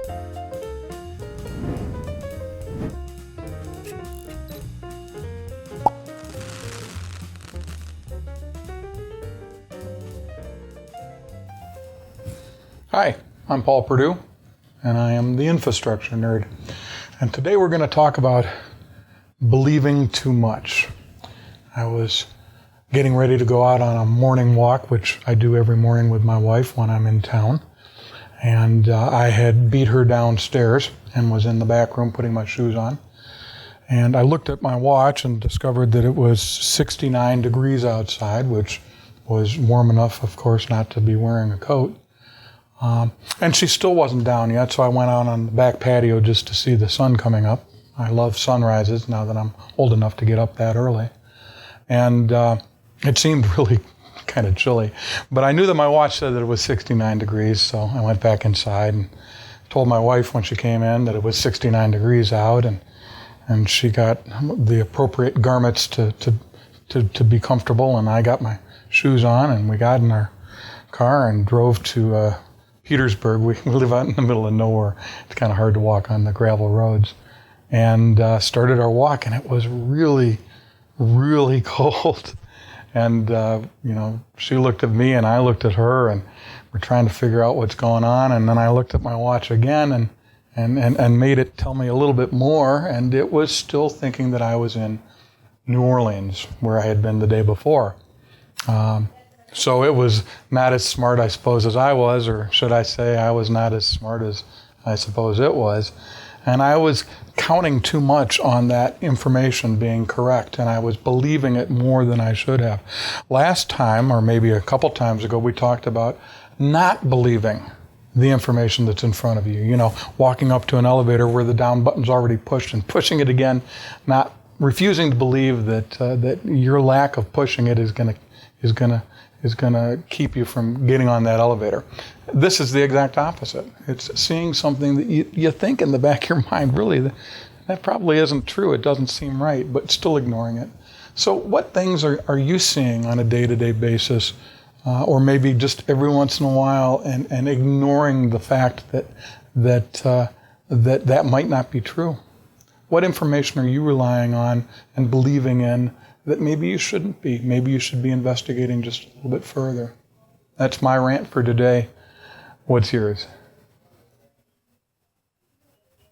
Hi, I'm Paul Perdue, and I am the infrastructure nerd. And today we're going to talk about believing too much. I was getting ready to go out on a morning walk, which I do every morning with my wife when I'm in town. And I had beat her downstairs and was in the back room putting my shoes on. And I looked at my watch and discovered that it was 69 degrees outside, which was warm enough, of course, not to be wearing a coat. And she still wasn't down yet, so I went out on the back patio just to see the sun coming up. I love sunrises now that I'm old enough to get up that early. And it seemed really kind of chilly. But I knew that my watch said that it was 69 degrees, so I went back inside and told my wife when she came in that it was 69 degrees out, and she got the appropriate garments to be comfortable, and I got my shoes on, and we got in our car and drove to Petersburg. We live out in the middle of nowhere. It's kind of hard to walk on the gravel roads. And started our walk, and it was really, really cold. And, she looked at me, and I looked at her, and we're trying to figure out what's going on. And then I looked at my watch again and made it tell me a little bit more, and it was still thinking that I was in New Orleans, where I had been the day before. So it was not as smart, I suppose, as I was, or should I say I was not as smart as I suppose it was. And I was counting too much on that information being correct, and I was believing it more than I should have. Last time, or maybe a couple times ago, we talked about not believing the information that's in front of you. You know, walking up to an elevator where the down button's already pushed and pushing it again, not refusing to believe that your lack of pushing it is going to keep you from getting on that elevator. This is the exact opposite. It's seeing something that you think in the back of your mind, really, that probably isn't true. It doesn't seem right, but still ignoring it. So what things are you seeing on a day-to-day basis, or maybe just every once in a while, and ignoring the fact that might not be true? What information are you relying on and believing in that maybe you shouldn't be? Maybe you should be investigating just a little bit further. That's my rant for today. What's yours?